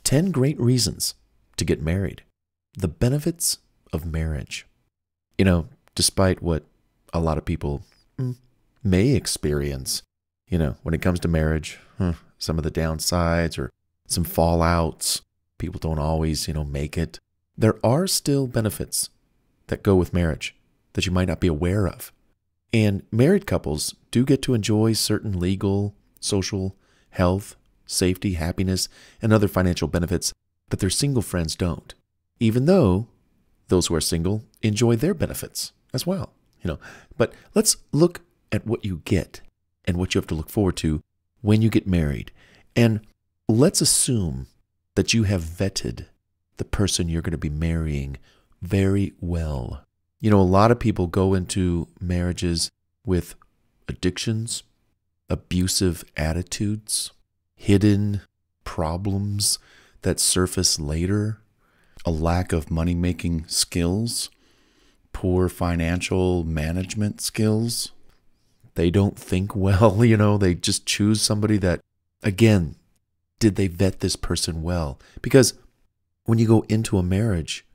10 great reasons to get married. The benefits of marriage. Despite what a lot of people may experience, when it comes to marriage, some of the downsides or some fallouts, people don't always, make it. There are still benefits that go with marriage that you might not be aware of. And married couples do get to enjoy certain legal, social, health, safety, happiness, and other financial benefits that their single friends don't, even though those who are single enjoy their benefits as well. But let's look at what you get and what you have to look forward to when you get married. And let's assume that you have vetted the person you're going to be marrying very well. A lot of people go into marriages with addictions, abusive attitudes, hidden problems that surface later, a lack of money-making skills, poor financial management skills. They don't think well, they just choose somebody that, again, did they vet this person well? Because when you go into a marriage,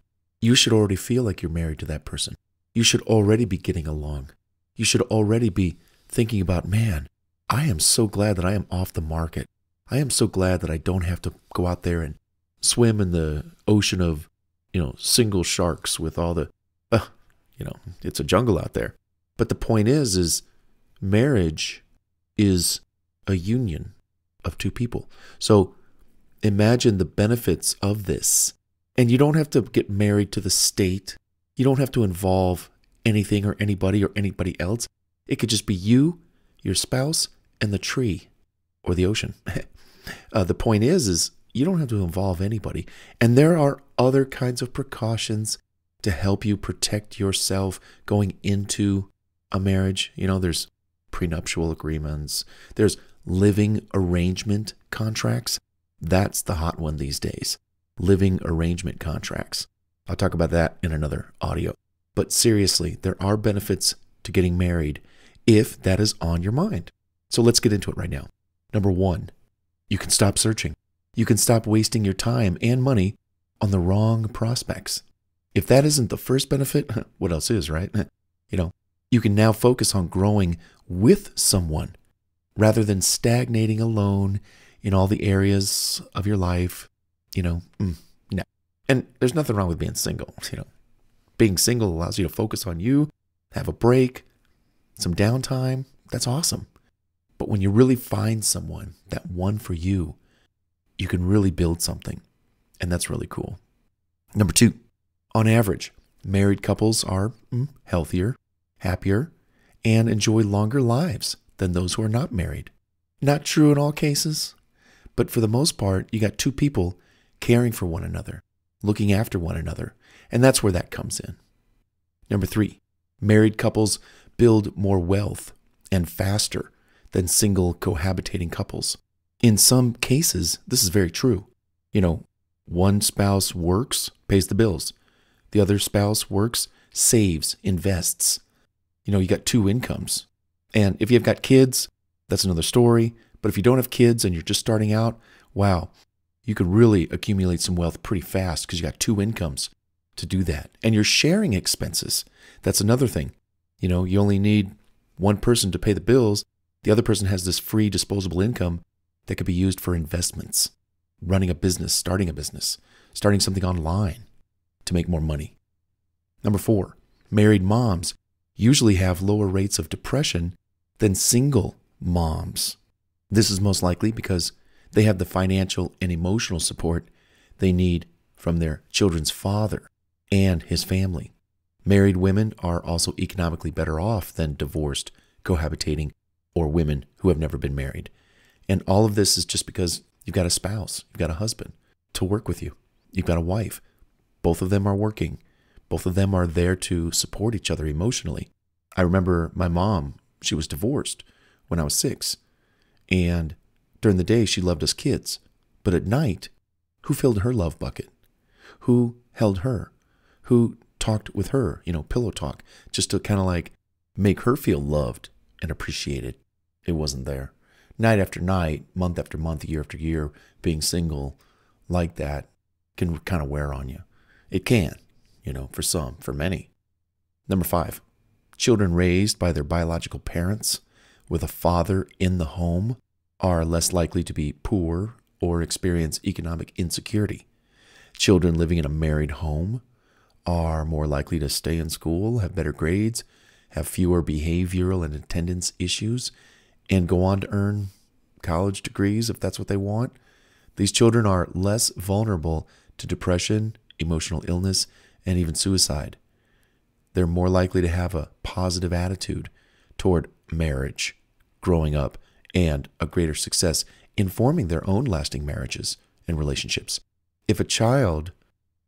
you should already feel like you're married to that person. You should already be getting along. You should already be thinking about, man, I am so glad that I am off the market. I am so glad that I don't have to go out there and swim in the ocean of, single sharks with all the, it's a jungle out there. But the point is marriage is a union of two people. So imagine the benefits of this. And you don't have to get married to the state. You don't have to involve anything or anybody else. It could just be you, your spouse, and the tree or the ocean. The point is you don't have to involve anybody. And there are other kinds of precautions to help you protect yourself going into a marriage. There's prenuptial agreements. There's living arrangement contracts. That's the hot one these days. Living arrangement contracts. I'll talk about that in another audio. But seriously, there are benefits to getting married if that is on your mind. So let's get into it right now. Number 1, you can stop searching. You can stop wasting your time and money on the wrong prospects. If that isn't the first benefit, what else is, right? You can now focus on growing with someone rather than stagnating alone in all the areas of your life. No. And there's nothing wrong with being single. Being single allows you to focus on you, have a break, some downtime. That's awesome. But when you really find someone, that one for you, you can really build something. And that's really cool. Number 2, on average, married couples are healthier, happier, and enjoy longer lives than those who are not married. Not true in all cases, but for the most part, you got two people caring for one another, looking after one another, and that's where that comes in. Number 3, married couples build more wealth and faster than single cohabitating couples. In some cases, this is very true. One spouse works, pays the bills. The other spouse works, saves, invests. You got 2 incomes. And if you've got kids, that's another story. But if you don't have kids and you're just starting out, wow, you could really accumulate some wealth pretty fast because you got 2 incomes to do that. And you're sharing expenses. That's another thing. You only need one person to pay the bills. The other person has this free disposable income that could be used for investments, running a business, starting something online to make more money. Number 4, married moms usually have lower rates of depression than single moms. This is most likely because they have the financial and emotional support they need from their children's father and his family. Married women are also economically better off than divorced, cohabitating, or women who have never been married. And all of this is just because you've got a spouse, you've got a husband to work with you. You've got a wife. Both of them are working. Both of them are there to support each other emotionally. I remember my mom, she was divorced when I was 6. And during the day, she loved us kids. But at night, who filled her love bucket? Who held her? Who talked with her, pillow talk, just to kind of like make her feel loved and appreciated? It wasn't there. Night after night, month after month, year after year, being single, like that can kind of wear on you. It can, for some, for many. Number 5, children raised by their biological parents with a father in the home are less likely to be poor or experience economic insecurity. Children living in a married home are more likely to stay in school, have better grades, have fewer behavioral and attendance issues, and go on to earn college degrees if that's what they want. These children are less vulnerable to depression, emotional illness, and even suicide. They're more likely to have a positive attitude toward marriage, growing up, and a greater success in forming their own lasting marriages and relationships. If a child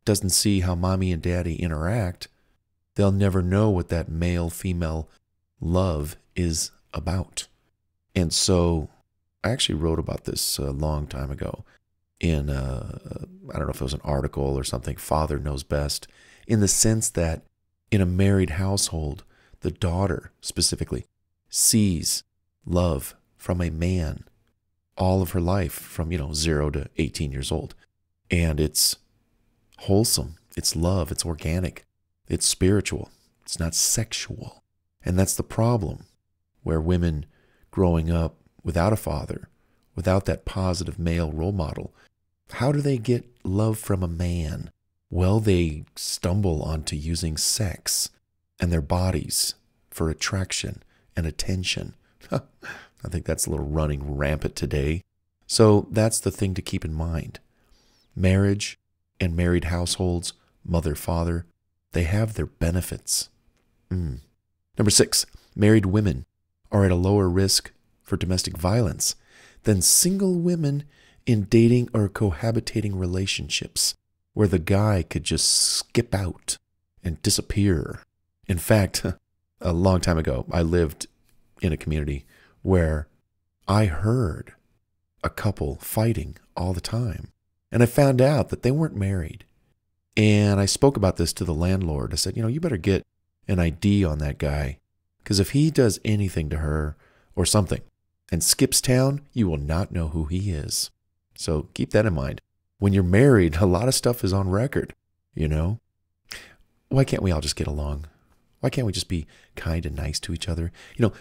doesn't see how mommy and daddy interact, they'll never know what that male-female love is about. And so I actually wrote about this a long time ago in, I don't know if it was an article or something, Father Knows Best, in the sense that in a married household, the daughter specifically sees love from a man all of her life from, 0 to 18 years old. And it's wholesome, it's love, it's organic, it's spiritual, it's not sexual. And that's the problem, where women growing up without a father, without that positive male role model, how do they get love from a man? Well, they stumble onto using sex and their bodies for attraction and attention. I think that's a little running rampant today. So that's the thing to keep in mind. Marriage and married households, mother, father, they have their benefits. Number 6, married women are at a lower risk for domestic violence than single women in dating or cohabitating relationships where the guy could just skip out and disappear. In fact, a long time ago, I lived in a community where I heard a couple fighting all the time. And I found out that they weren't married. And I spoke about this to the landlord. I said, you better get an ID on that guy, because if he does anything to her or something and skips town, you will not know who he is. So keep that in mind. When you're married, a lot of stuff is on record, Why can't we all just get along? Why can't we just be kind and nice to each other?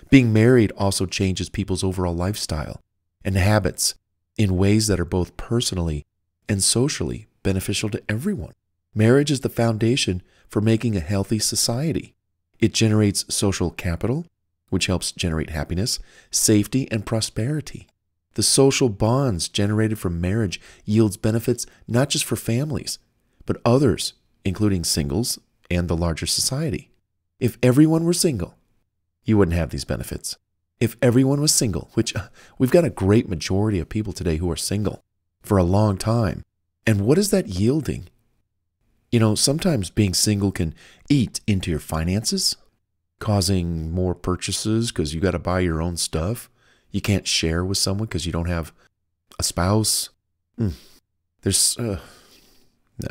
Being married also changes people's overall lifestyle and habits in ways that are both personally and socially beneficial to everyone. Marriage is the foundation for making a healthy society. It generates social capital, which helps generate happiness, safety, and prosperity. The social bonds generated from marriage yields benefits not just for families, but others, including singles and the larger society. If everyone were single, you wouldn't have these benefits. If everyone was single, which we've got a great majority of people today who are single for a long time, and what is that yielding? Sometimes being single can eat into your finances, causing more purchases because you got to buy your own stuff. You can't share with someone because you don't have a spouse. There's, no,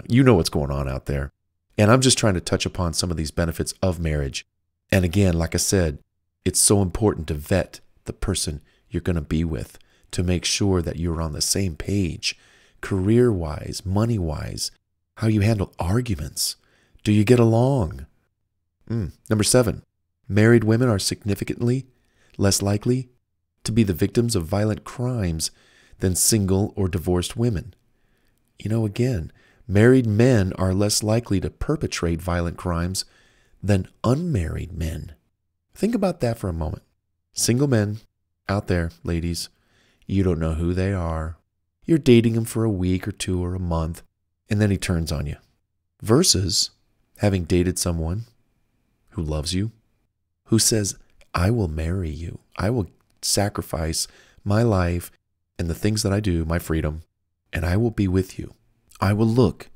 you know what's going on out there. And I'm just trying to touch upon some of these benefits of marriage. And again, like I said, it's so important to vet the person you're going to be with to make sure that you're on the same page, career-wise, money-wise, how you handle arguments. Do you get along? Number 7, married women are significantly less likely to be the victims of violent crimes than single or divorced women. Again, married men are less likely to perpetrate violent crimes than unmarried men. Think about that for a moment. Single men out there, ladies, you don't know who they are. You're dating them for a week or 2 or a month, and then he turns on you. Versus having dated someone who loves you, who says, I will marry you. I will sacrifice my life and the things that I do, my freedom, and I will be with you. I will look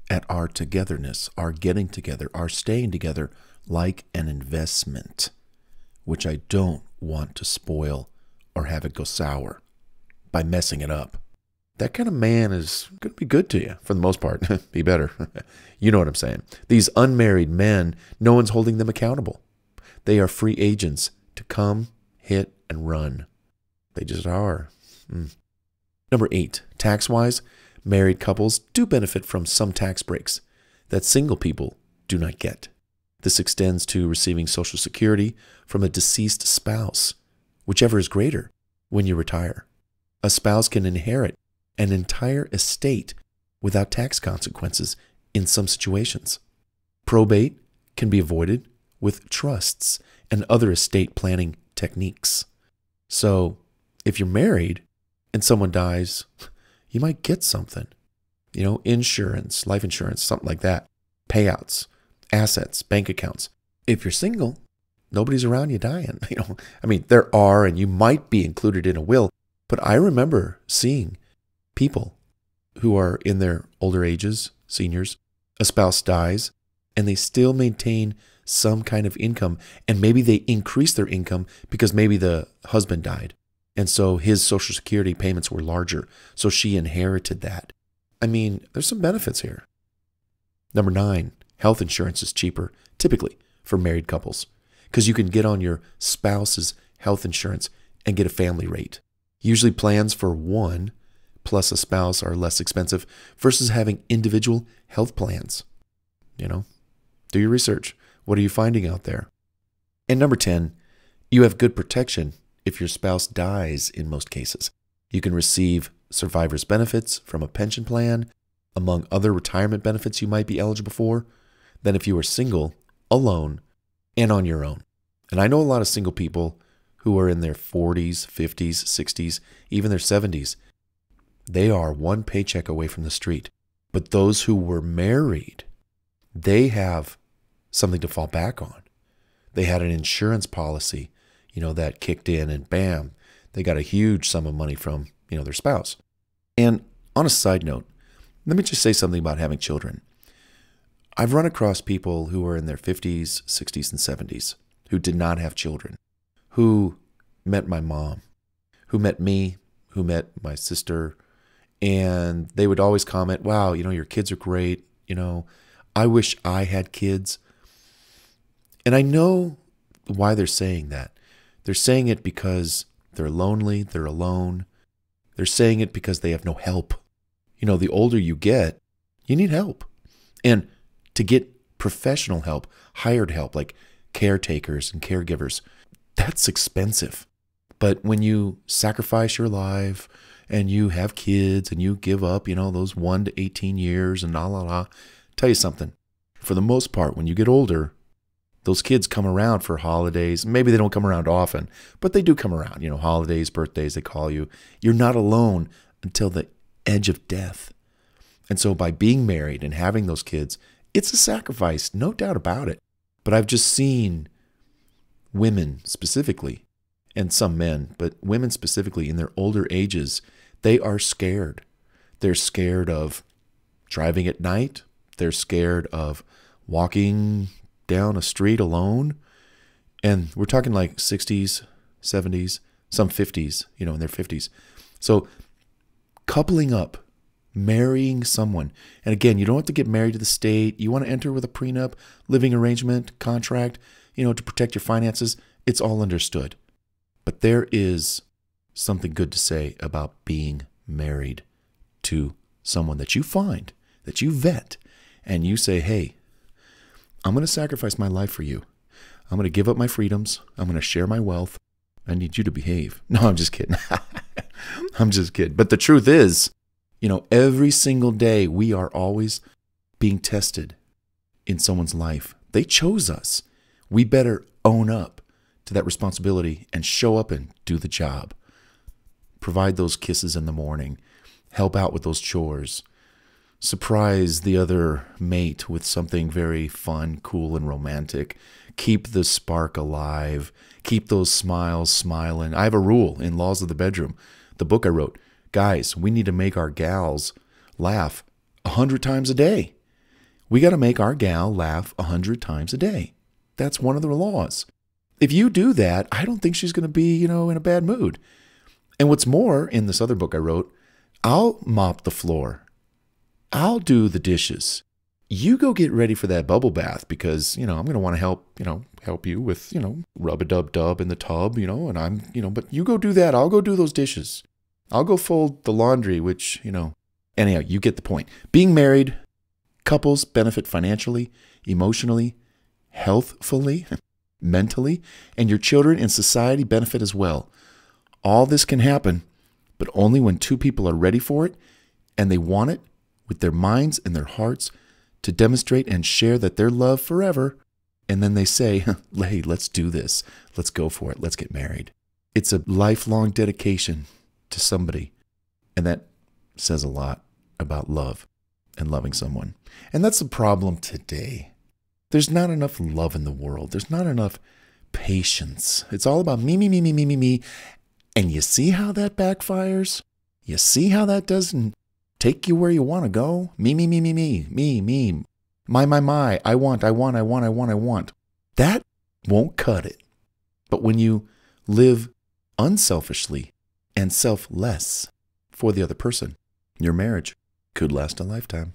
at our togetherness, our getting together, our staying together like an investment, which I don't want to spoil or have it go sour by messing it up. That kind of man is going to be good to you for the most part. Be better. You know what I'm saying. These unmarried men, no one's holding them accountable. They are free agents to come, hit, and run. They just are. Number 8, tax-wise, Married couples do benefit from some tax breaks that single people do not get. This extends to receiving Social Security from a deceased spouse, whichever is greater, when you retire. A spouse can inherit an entire estate without tax consequences in some situations. Probate can be avoided with trusts and other estate planning techniques. So, if you're married and someone dies, you might get something. Insurance, life insurance, something like that. Payouts, assets, bank accounts. If you're single, nobody's around you dying. There are, and you might be included in a will, but I remember seeing people who are in their older ages, seniors, a spouse dies, and they still maintain some kind of income, and maybe they increase their income because maybe the husband died, and so his Social Security payments were larger, so she inherited that. There's some benefits here. Number 9, health insurance is cheaper, typically, for married couples, because you can get on your spouse's health insurance and get a family rate. Usually plans for one plus a spouse are less expensive versus having individual health plans. Do your research. What are you finding out there? And number 10, you have good protection if your spouse dies in most cases. You can receive survivor's benefits from a pension plan, among other retirement benefits you might be eligible for, than if you were single, alone, and on your own. And I know a lot of single people who are in their 40s, 50s, 60s, even their 70s. They are one paycheck away from the street. But those who were married, they have something to fall back on. They had an insurance policy, that kicked in, and bam, they got a huge sum of money from, their spouse. And on a side note, let me just say something about having children. I've run across people who are in their 50s, 60s, and 70s who did not have children, who met my mom, who met me, who met my sister, and they would always comment, wow, your kids are great. I wish I had kids. And I know why they're saying that. They're saying it because they're lonely, they're alone. They're saying it because they have no help. The older you get, you need help. And to get professional help, hired help, like caretakers and caregivers, that's expensive. But when you sacrifice your life and you have kids and you give up, those 1 to 18 years and tell you something. For the most part, when you get older, those kids come around for holidays. Maybe they don't come around often, but they do come around. Holidays, birthdays, they call you. You're not alone until the edge of death. And so by being married and having those kids, it's a sacrifice, no doubt about it. But I've just seen women specifically, and some men, but women specifically in their older ages, they are scared. They're scared of driving at night. They're scared of walking down a street alone. And we're talking like 60s, 70s, some 50s, in their 50s. So coupling up, marrying someone. And again, you don't have to get married to the state. You want to enter with a prenup, living arrangement, contract, to protect your finances. It's all understood. But there is something good to say about being married to someone that you find, that you vet, and you say, hey, I'm going to sacrifice my life for you. I'm going to give up my freedoms. I'm going to share my wealth. I need you to behave. No, I'm just kidding. I'm just kidding. But the truth is, every single day we are always being tested in someone's life. They chose us. We better own up to that responsibility and show up and do the job. Provide those kisses in the morning. Help out with those chores. Surprise the other mate with something very fun, cool, and romantic. Keep the spark alive. Keep those smiles smiling. I have a rule in Laws of the Bedroom, the book I wrote. Guys, we need to make our gals laugh 100 times a day. We got to make our gal laugh 100 times a day. That's one of the laws. If you do that, I don't think she's going to be, in a bad mood. And what's more, in this other book I wrote, I'll mop the floor. I'll do the dishes. You go get ready for that bubble bath because, I'm going to want to help you with, rub-a-dub-dub in the tub, but you go do that. I'll go do those dishes. I'll go fold the laundry, which, Anyhow, you get the point. Being married, couples benefit financially, emotionally, healthfully, mentally, and your children and society benefit as well. All this can happen, but only when two people are ready for it and they want it with their minds and their hearts to demonstrate and share that they're loved forever. And then they say, hey, let's do this. Let's go for it. Let's get married. It's a lifelong dedication to somebody. And that says a lot about love and loving someone. And that's the problem today. There's not enough love in the world. There's not enough patience. It's all about me, me, me, me, me, me, me. And you see how that backfires? You see how that doesn't take you where you want to go? Me, me, me, me, me, me, me. My. I want. That won't cut it. But when you live unselfishly and selfless for the other person, your marriage could last a lifetime.